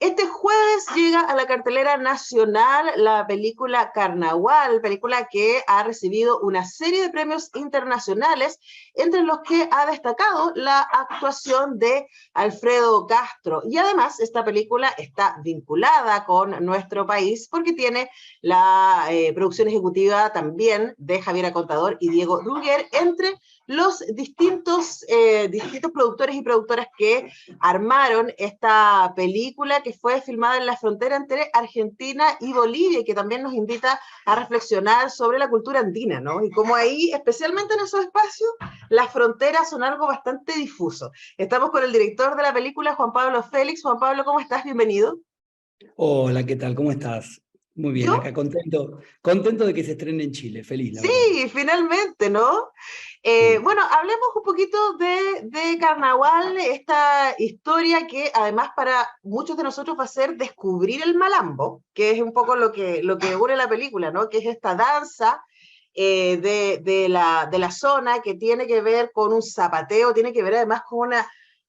Este jueves llega a la cartelera nacional la película Carnaval, película que ha recibido una serie de premios internacionales, entre los que ha destacado la actuación de Alfredo Castro. Y además, esta película está vinculada con nuestro país porque tiene la producción ejecutiva también de Javiera Contador y Diego Ruger, entre los distintos productores y productoras que armaron esta película que fue filmada en la frontera entre Argentina y Bolivia y que también nos invita a reflexionar sobre la cultura andina, ¿no? Y como ahí, especialmente en esos espacios, las fronteras son algo bastante difuso. Estamos con el director de la película, Juan Pablo Félix. Juan Pablo, ¿cómo estás? Bienvenido. Hola, ¿qué tal? ¿Cómo estás? Muy bien, ¿Yo? acá contento de que se estrene en Chile, feliz, la Sí, verdad. finalmente, ¿no? Sí. Bueno, hablemos un poquito de Carnaval, esta historia que además para muchos de nosotros va a ser descubrir el malambo, que es un poco lo que une la película, ¿no? Que es esta danza de la zona que tiene que ver con un zapateo, tiene que ver además con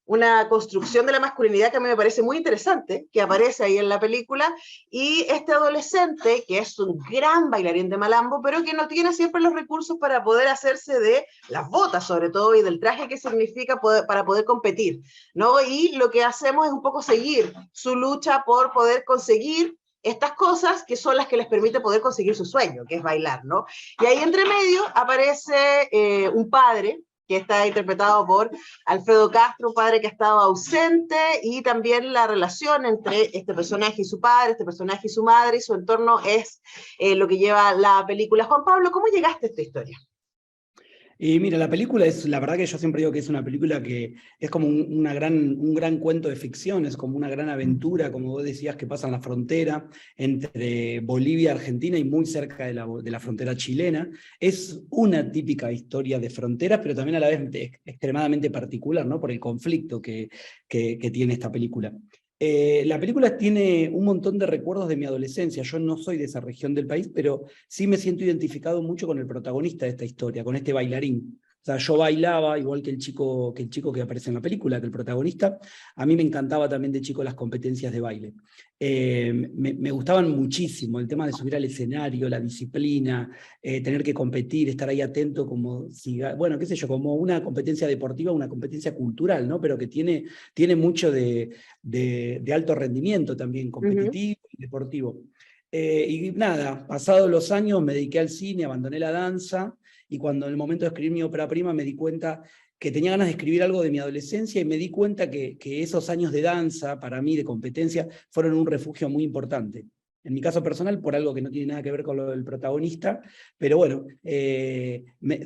una construcción de la masculinidad que a mí me parece muy interesante, que aparece ahí en la película, y este adolescente, que es un gran bailarín de malambo, pero que no tiene siempre los recursos para poder hacerse de las botas, sobre todo, y del traje que significa para poder competir, ¿no? Y lo que hacemos es un poco seguir su lucha por poder conseguir estas cosas que son las que les permite poder conseguir su sueño, que es bailar, ¿no? Y ahí entre medio aparece un padre que está interpretado por Alfredo Castro, un padre que ha estado ausente, y también la relación entre este personaje y su padre, este personaje y su madre, y su entorno es lo que lleva la película. Juan Pablo, ¿cómo llegaste a esta historia? Y mira, la película es, la verdad que yo siempre digo que es una película que es como un gran cuento de ficción, es como una gran aventura, como vos decías, que pasa en la frontera entre Bolivia y Argentina y muy cerca de la frontera chilena. Es una típica historia de fronteras, pero también a la vez extremadamente particular, ¿no? Por el conflicto que tiene esta película. La película tiene un montón de recuerdos de mi adolescencia. Yo no soy de esa región del país, pero sí me siento identificado mucho con el protagonista de esta historia, con este bailarín. O sea, yo bailaba igual que el chico que aparece en la película, que el protagonista. A mí me encantaba también de chico las competencias de baile. Me gustaban muchísimo el tema de subir al escenario, la disciplina, tener que competir, estar ahí atento como si, bueno, qué sé yo, como una competencia deportiva, una competencia cultural, ¿no? Pero que tiene mucho de alto rendimiento también, Uh -huh. competitivo y deportivo. Y nada, pasados los años me dediqué al cine, abandoné la danza, y cuando en el momento de escribir mi ópera prima me di cuenta que tenía ganas de escribir algo de mi adolescencia, y me di cuenta que esos años de danza, para mí, de competencia, fueron un refugio muy importante. En mi caso personal, por algo que no tiene nada que ver con lo del protagonista, pero bueno,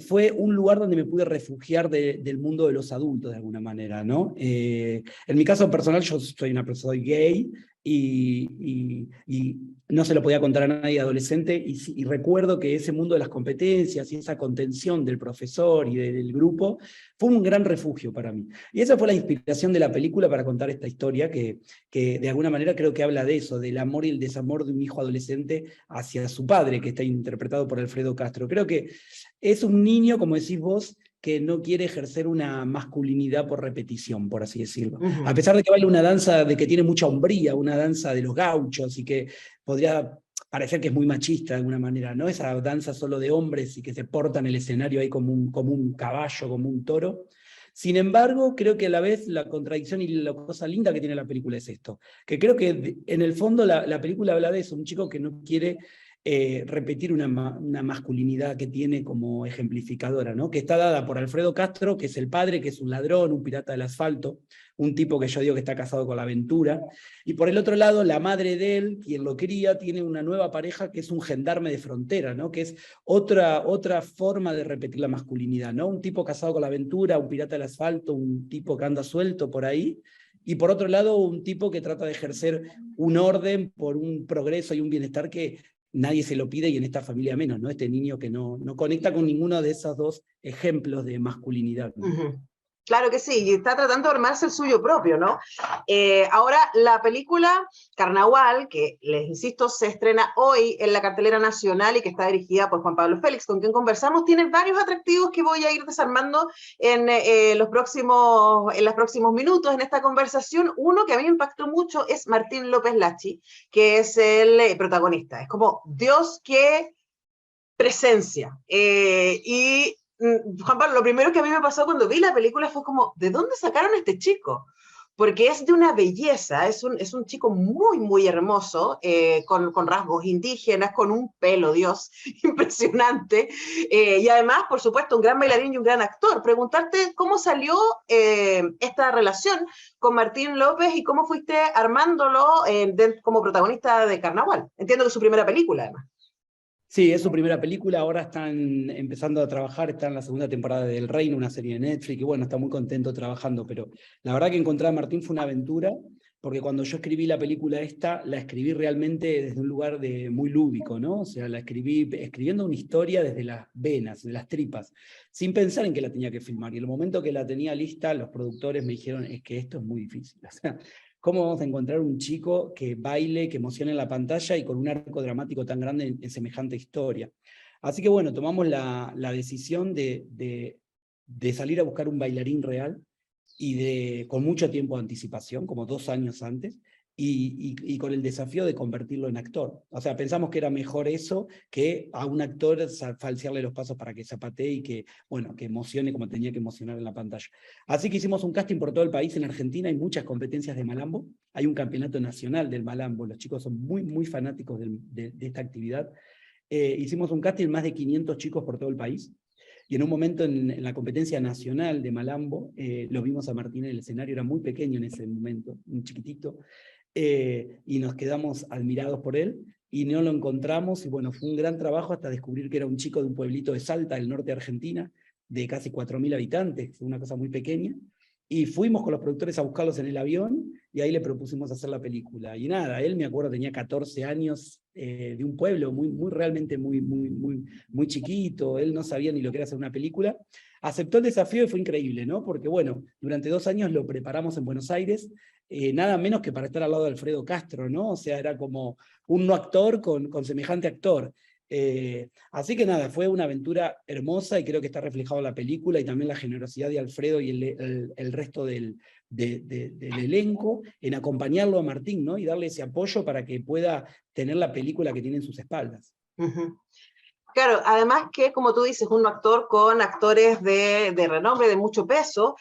fue un lugar donde me pude refugiar del mundo de los adultos de alguna manera, ¿no? En mi caso personal, yo soy gay, y no se lo podía contar a nadie adolescente, y recuerdo que ese mundo de las competencias y esa contención del profesor y del grupo fue un gran refugio para mí. Y esa fue la inspiración de la película para contar esta historia que de alguna manera creo que habla de eso, del amor y el desamor de un hijo adolescente hacia su padre, que está interpretado por Alfredo Castro. Creo que es un niño, como decís vos, que no quiere ejercer una masculinidad por repetición, por así decirlo. Uh A -huh. pesar de que baila una danza de que tiene mucha hombría, una danza de los gauchos, y que podría parecer que es muy machista de alguna manera, ¿no? Esa danza solo de hombres y que se porta en el escenario ahí como un caballo, como un toro. Sin embargo, creo que a la vez la contradicción y la cosa linda que tiene la película es esto, que creo que en el fondo la película habla de eso, un chico que no quiere repetir una masculinidad que tiene como ejemplificadora, ¿no? Que está dada por Alfredo Castro, que es el padre, que es un ladrón, un pirata del asfalto, un tipo que yo digo que está casado con la aventura, y por el otro lado, la madre de él, quien lo cría, tiene una nueva pareja que es un gendarme de frontera, ¿no? Que es otra forma de repetir la masculinidad, ¿no? Un tipo casado con la aventura, un pirata del asfalto, un tipo que anda suelto por ahí, y por otro lado, un tipo que trata de ejercer un orden por un progreso y un bienestar que nadie se lo pide, y en esta familia menos, ¿no? Este niño que no conecta con ninguno de esos dos ejemplos de masculinidad, Uh ¿no? -huh. Claro que sí, y está tratando de armarse el suyo propio, ¿no? Ahora, la película Carnaval, que les insisto, se estrena hoy en la cartelera nacional y que está dirigida por Juan Pablo Félix, con quien conversamos, tiene varios atractivos que voy a ir desarmando en los próximos minutos en esta conversación. Uno que a mí me impactó mucho es Martín López Lachi, que es el protagonista. Es como Dios que presencia. Juan Pablo, lo primero que a mí me pasó cuando vi la película fue como, ¿de dónde sacaron a este chico? Porque es de una belleza, es un chico muy, muy hermoso, con rasgos indígenas, con un pelo, Dios, impresionante, y además, por supuesto, un gran bailarín y un gran actor. Preguntarte cómo salió esta relación con Martín López y cómo fuiste armándolo como protagonista de Carnaval. Entiendo que es su primera película, además. Sí, es su primera película, ahora están empezando a trabajar, está en la segunda temporada de El Reino, una serie de Netflix, y bueno, está muy contento trabajando, pero la verdad que encontrar a Martín fue una aventura, porque cuando yo escribí la película esta, la escribí realmente desde un lugar muy lúdico, ¿no? O sea, la escribí escribiendo una historia desde las venas, de las tripas, sin pensar en que la tenía que filmar, y el momento que la tenía lista, los productores me dijeron, es que esto es muy difícil, o sea, ¿cómo vamos a encontrar un chico que baile, que emocione en la pantalla y con un arco dramático tan grande en semejante historia? Así que bueno, tomamos la decisión de salir a buscar un bailarín real y con mucho tiempo de anticipación, como 2 años antes, y con el desafío de convertirlo en actor. O sea, pensamos que era mejor eso que a un actor falsearle los pasos para que zapatee y que, bueno, que emocione como tenía que emocionar en la pantalla. Así que hicimos un casting por todo el país. En Argentina hay muchas competencias de malambo, hay un campeonato nacional del malambo, los chicos son muy, muy fanáticos de esta actividad. Hicimos un casting, más de 500 chicos por todo el país, y en un momento en la competencia nacional de malambo, lo vimos a Martín en el escenario, era muy pequeño en ese momento, un chiquitito, y nos quedamos admirados por él, y no lo encontramos, y bueno, fue un gran trabajo hasta descubrir que era un chico de un pueblito de Salta, del norte de Argentina, de casi 4.000 habitantes, fue una cosa muy pequeña, y fuimos con los productores a buscarlos en el avión, y ahí le propusimos hacer la película. Y nada, él, me acuerdo, tenía 14 años, de un pueblo realmente muy chiquito, él no sabía ni lo que era hacer una película. Aceptó el desafío y fue increíble, ¿no? Porque bueno, durante 2 años lo preparamos en Buenos Aires, nada menos que para estar al lado de Alfredo Castro, ¿no? O sea, era como un no actor con semejante actor. Así que nada, fue una aventura hermosa y creo que está reflejado en la película y también la generosidad de Alfredo y el resto del elenco en acompañarlo a Martín, ¿no? Y darle ese apoyo para que pueda tener la película que tiene en sus espaldas. Uh-huh. Claro, además que, como tú dices, un actor con actores de renombre, de mucho peso,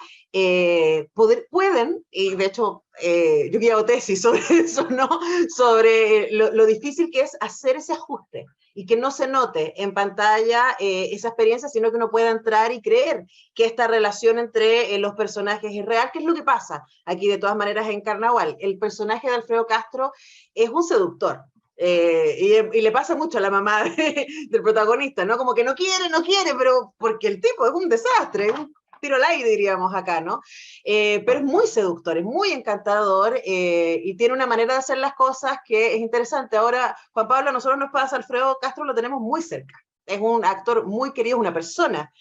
pueden, y de hecho yo he dado tesis sobre eso, ¿no? Sobre lo difícil que es hacer ese ajuste y que no se note en pantalla esa experiencia, sino que uno pueda entrar y creer que esta relación entre los personajes es real, que es lo que pasa aquí de todas maneras en Carnaval. El personaje de Alfredo Castro es un seductor. Y le pasa mucho a la mamá del protagonista, ¿no? Como que no quiere, pero porque el tipo es un desastre, un tiro al aire, diríamos acá, ¿no? Pero es muy seductor, es muy encantador y tiene una manera de hacer las cosas que es interesante. Ahora, Juan Pablo, a nosotros nos pasa, Alfredo Castro lo tenemos muy cerca. Es un actor muy querido, es una persona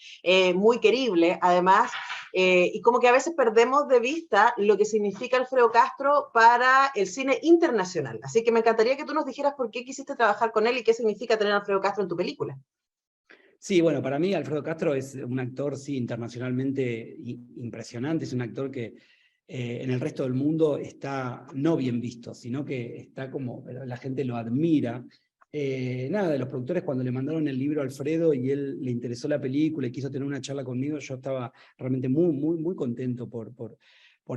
muy querible, además, y como que a veces perdemos de vista lo que significa Alfredo Castro para el cine internacional. Así que me encantaría que tú nos dijeras por qué quisiste trabajar con él y qué significa tener a Alfredo Castro en tu película. Sí, bueno, para mí Alfredo Castro es un actor, sí, internacionalmente impresionante, es un actor que en el resto del mundo está no bien visto, sino que está como, la gente lo admira. Nada, de los productores cuando le mandaron el libro a Alfredo y él le interesó la película y quiso tener una charla conmigo, yo estaba realmente muy contento por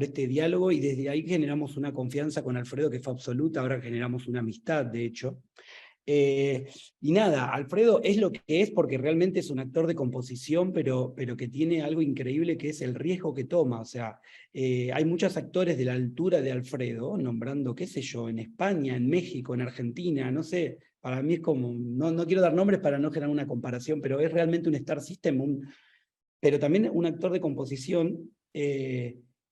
este diálogo, y desde ahí generamos una confianza con Alfredo que fue absoluta. Ahora generamos una amistad, de hecho. Y nada, Alfredo es lo que es porque realmente es un actor de composición, pero que tiene algo increíble, que es el riesgo que toma. O sea, hay muchos actores de la altura de Alfredo, nombrando, qué sé yo, en España, en México, en Argentina, no sé, para mí es como, no quiero dar nombres para no generar una comparación, pero es realmente un star system, pero también un actor de composición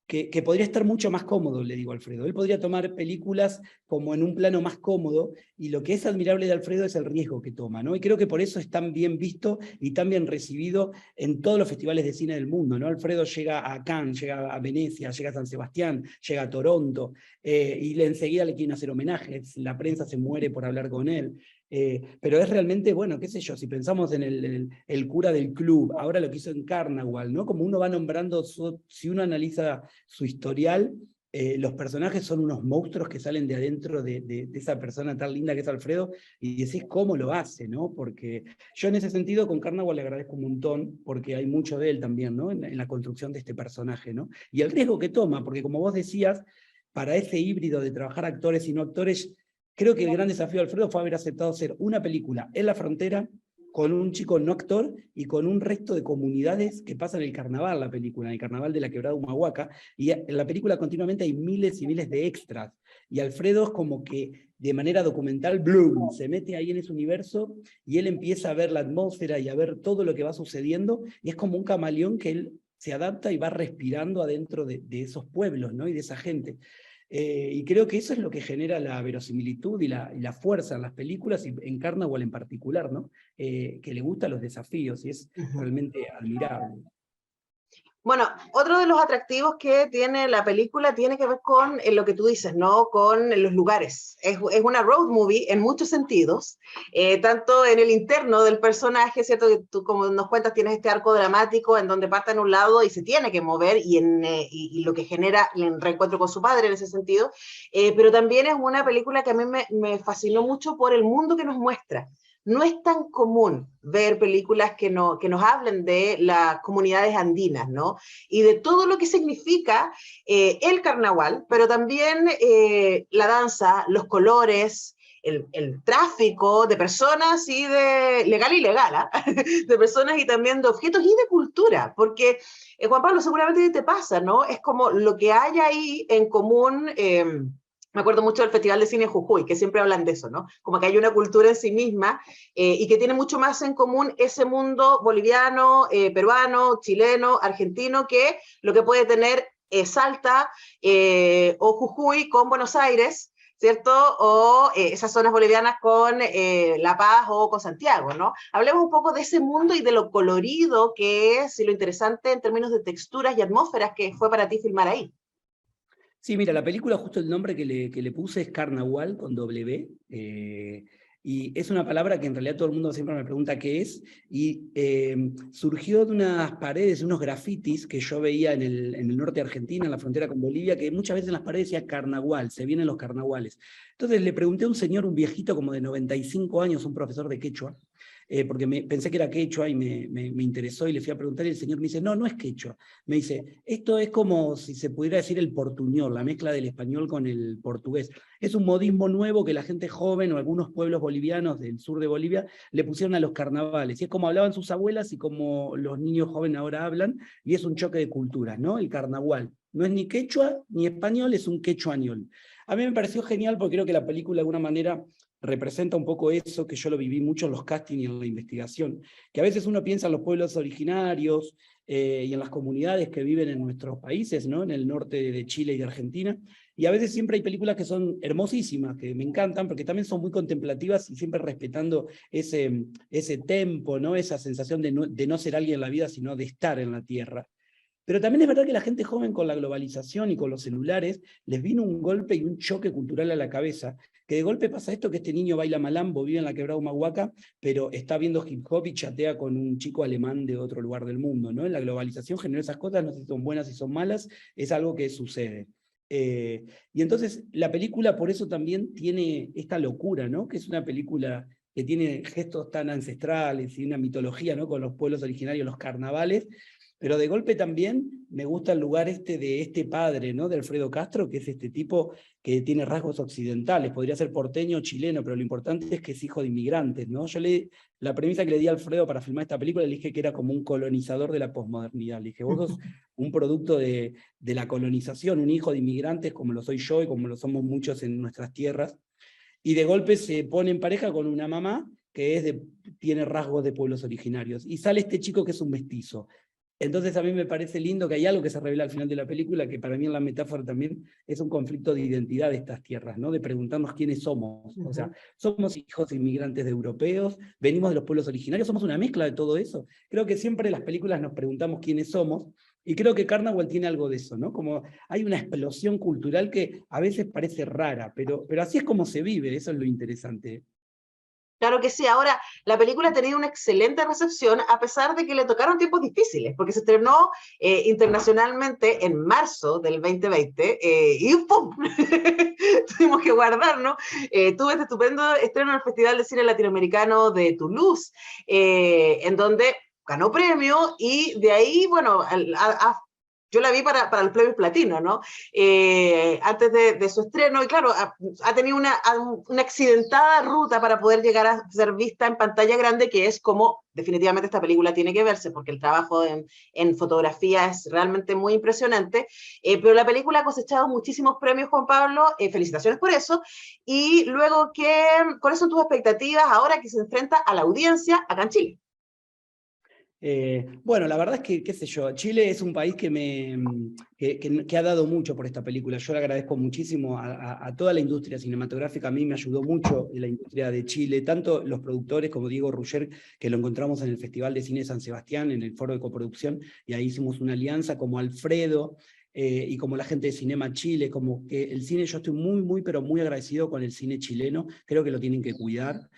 que podría estar mucho más cómodo, le digo a Alfredo. Él podría tomar películas como en un plano más cómodo, y lo que es admirable de Alfredo es el riesgo que toma, ¿no? Y creo que por eso es tan bien visto y tan bien recibido en todos los festivales de cine del mundo, ¿no? Alfredo llega a Cannes, llega a Venecia, llega a San Sebastián, llega a Toronto, y enseguida le quieren hacer homenajes, la prensa se muere por hablar con él. Pero es realmente, bueno, qué sé yo, si pensamos en el cura del club, ahora lo que hizo en Carnaval, ¿no? Como uno va nombrando, si uno analiza su historial, los personajes son unos monstruos que salen de adentro de esa persona tan linda que es Alfredo, y decís cómo lo hace, ¿no? Porque yo en ese sentido con Carnaval le agradezco un montón, porque hay mucho de él también, ¿no? En la construcción de este personaje, ¿no? Y el riesgo que toma, porque como vos decías, para ese híbrido de trabajar actores y no actores, creo que el gran desafío de Alfredo fue haber aceptado hacer una película en la frontera con un chico no actor y con un resto de comunidades que pasan el carnaval, la película, el carnaval de la Quebrada Humahuaca, y en la película continuamente hay miles y miles de extras, y Alfredo es como que de manera documental, Bloom, se mete ahí en ese universo, y él empieza a ver la atmósfera y a ver todo lo que va sucediendo, y es como un camaleón que él se adapta y va respirando adentro de esos pueblos, ¿no? Y de esa gente. Y creo que eso es lo que genera la verosimilitud y la fuerza en las películas, y en Carnaval en particular, ¿no? Que le gustan los desafíos, y es realmente admirable. Bueno, otro de los atractivos que tiene la película tiene que ver con lo que tú dices, ¿no? Con los lugares. Es una road movie en muchos sentidos, tanto en el interno del personaje, ¿cierto? Que tú, como nos cuentas, tienes este arco dramático en donde parte en un lado y se tiene que mover, y lo que genera el reencuentro con su padre en ese sentido, pero también es una película que a mí me fascinó mucho por el mundo que nos muestra. No es tan común ver películas que nos hablen de las comunidades andinas, ¿no? Y de todo lo que significa el carnaval, pero también la danza, los colores, el tráfico de personas, y de legal y ilegal, ¿eh? De personas y también de objetos y de cultura, porque Juan Pablo, seguramente te pasa, ¿no? Es como lo que hay ahí en común. Me acuerdo mucho del Festival de Cine Jujuy, que siempre hablan de eso, ¿no? Como que hay una cultura en sí misma, y que tiene mucho más en común ese mundo boliviano, peruano, chileno, argentino, que lo que puede tener Salta o Jujuy con Buenos Aires, ¿cierto? O esas zonas bolivianas con La Paz o con Santiago, ¿no? Hablemos un poco de ese mundo y de lo colorido que es, y lo interesante en términos de texturas y atmósferas que fue para ti filmar ahí. Sí, mira, la película, justo el nombre que le puse es Carnaval con W, y es una palabra que en realidad todo el mundo siempre me pregunta qué es, y surgió de unas paredes, unos grafitis que yo veía en el norte de Argentina, en la frontera con Bolivia, que muchas veces en las paredes decía Carnaval, se vienen los carnavales. Entonces le pregunté a un señor, un viejito como de 95 años, un profesor de quechua, porque pensé que era quechua y me interesó, y le fui a preguntar, y el señor me dice, no, no es quechua. Me dice, esto es como si se pudiera decir el portuñol, la mezcla del español con el portugués. Es un modismo nuevo que la gente joven o algunos pueblos bolivianos del sur de Bolivia le pusieron a los carnavales. Y es como hablaban sus abuelas y como los niños jóvenes ahora hablan, y es un choque de culturas, ¿no? El carnaval. No es ni quechua ni español, es un quechuañol. A mí me pareció genial porque creo que la película de alguna manera representa un poco eso, que yo lo viví mucho en los castings y en la investigación, que a veces uno piensa en los pueblos originarios y en las comunidades que viven en nuestros países, ¿no? En el norte de Chile y de Argentina, y a veces siempre hay películas que son hermosísimas, que me encantan, porque también son muy contemplativas y siempre respetando ese tempo, ¿no? Esa sensación de no ser alguien en la vida, sino de estar en la tierra. Pero también es verdad que la gente joven, con la globalización y con los celulares, les vino un golpe y un choque cultural a la cabeza, que de golpe pasa esto, que este niño baila malambo, vive en la Quebrada Humahuaca, pero está viendo hip hop y chatea con un chico alemán de otro lugar del mundo, ¿no? En la globalización generó esas cosas, no sé si son buenas y son malas, es algo que sucede. Y entonces la película por eso también tiene esta locura, ¿no? Que es una película que tiene gestos tan ancestrales y una mitología, ¿no? Con los pueblos originarios, los carnavales, pero de golpe también me gusta el lugar de este padre, ¿no? De Alfredo Castro, que es este tipo que tiene rasgos occidentales, podría ser porteño o chileno, pero lo importante es que es hijo de inmigrantes, ¿no? La premisa que le di a Alfredo para filmar esta película, le dije que era como un colonizador de la posmodernidad. Le dije, vos sos un producto de la colonización, un hijo de inmigrantes como lo soy yo y como lo somos muchos en nuestras tierras, y de golpe se pone en pareja con una mamá que tiene rasgos de pueblos originarios, y sale este chico que es un mestizo. Entonces a mí me parece lindo que hay algo que se revela al final de la película, que para mí en la metáfora también es un conflicto de identidad de estas tierras, ¿no? De preguntarnos quiénes somos. O sea, somos hijos inmigrantes de europeos, venimos de los pueblos originarios, somos una mezcla de todo eso. Creo que siempre en las películas nos preguntamos quiénes somos, y creo que Carnaval tiene algo de eso, ¿no? Como hay una explosión cultural que a veces parece rara, pero así es como se vive, eso es lo interesante. Claro que sí. Ahora, la película ha tenido una excelente recepción a pesar de que le tocaron tiempos difíciles, porque se estrenó internacionalmente en marzo del 2020 y ¡pum! Tuvimos que guardarnos. Tuve este estupendo estreno en el Festival de Cine Latinoamericano de Toulouse, en donde ganó premio y de ahí, bueno, yo la vi para el premio platino, ¿no? Antes de su estreno, y claro, ha tenido una accidentada ruta para poder llegar a ser vista en pantalla grande, que es como definitivamente esta película tiene que verse, porque el trabajo en fotografía es realmente muy impresionante, pero la película ha cosechado muchísimos premios, Juan Pablo, felicitaciones por eso, y luego, ¿cuáles son tus expectativas ahora que se enfrenta a la audiencia acá en Chile? Bueno, la verdad es que, qué sé yo, Chile es un país que ha dado mucho por esta película. Yo le agradezco muchísimo a toda la industria cinematográfica. A mí me ayudó mucho la industria de Chile, tanto los productores como Diego Rugger, que lo encontramos en el Festival de Cine San Sebastián, en el foro de coproducción, y ahí hicimos una alianza, como Alfredo, y como la gente de Cinema Chile, como que el cine, yo estoy muy, pero muy agradecido con el cine chileno. Creo que lo tienen que cuidar.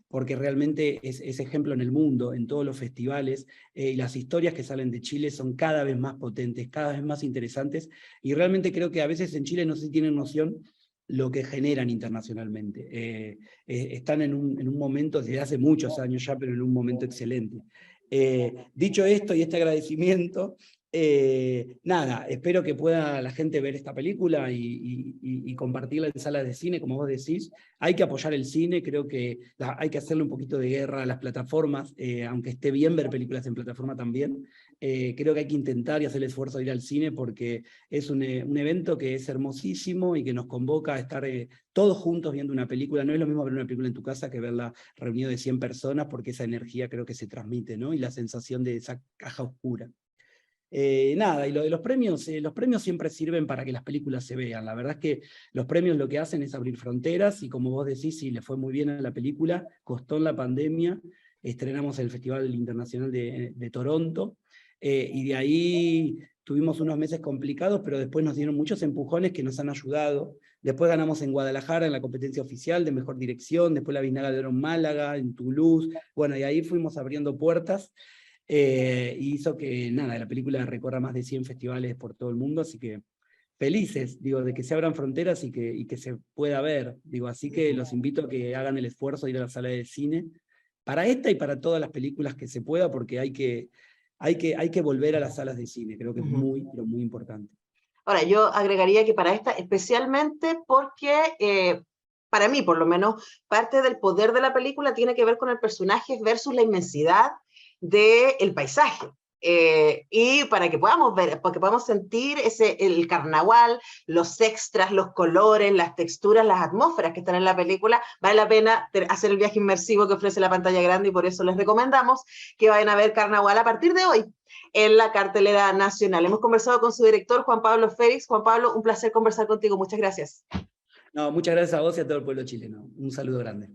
Porque realmente es ejemplo en el mundo, en todos los festivales, y las historias que salen de Chile son cada vez más potentes, cada vez más interesantes, y realmente creo que a veces en Chile no se tienen noción lo que generan internacionalmente. Están en un momento, desde hace muchos años ya, pero en un momento excelente. Dicho esto y este agradecimiento, nada, espero que pueda la gente ver esta película y compartirla en salas de cine, como vos decís. Hay que apoyar el cine, creo que hay que hacerle un poquito de guerra a las plataformas, aunque esté bien ver películas en plataforma también. Creo que hay que intentar y hacer el esfuerzo de ir al cine porque es un evento que es hermosísimo y que nos convoca a estar todos juntos viendo una película. No es lo mismo ver una película en tu casa que verla reunido de 100 personas, porque esa energía creo que se transmite, ¿no? Y la sensación de esa caja oscura. Nada, y lo de los premios siempre sirven para que las películas se vean. La verdad es que los premios lo que hacen es abrir fronteras, y como vos decís, sí, le fue muy bien a la película, costó en la pandemia, estrenamos el Festival Internacional de Toronto, y de ahí tuvimos unos meses complicados, pero después nos dieron muchos empujones que nos han ayudado. Después ganamos en Guadalajara en la competencia oficial de Mejor Dirección, después la Biznaga de Oro en Málaga, en Toulouse, bueno, y ahí fuimos abriendo puertas, y hizo que, nada, la película recorra más de 100 festivales por todo el mundo, así que felices, digo, de que se abran fronteras y que se pueda ver, digo, así que los invito a que hagan el esfuerzo de ir a la sala de cine, para esta y para todas las películas que se pueda, porque hay que volver a las salas de cine, creo que es muy, pero muy importante. Ahora, yo agregaría que para esta, especialmente porque, para mí por lo menos, parte del poder de la película tiene que ver con el personaje versus la inmensidad del paisaje. Y para que podamos ver, porque podamos sentir el carnaval, los extras, los colores, las texturas, las atmósferas que están en la película, vale la pena hacer el viaje inmersivo que ofrece la pantalla grande, y por eso les recomendamos que vayan a ver Carnaval a partir de hoy en la cartelera nacional. Hemos conversado con su director, Juan Pablo Félix. Juan Pablo, un placer conversar contigo. Muchas gracias. No, muchas gracias a vos y a todo el pueblo chileno. Un saludo grande.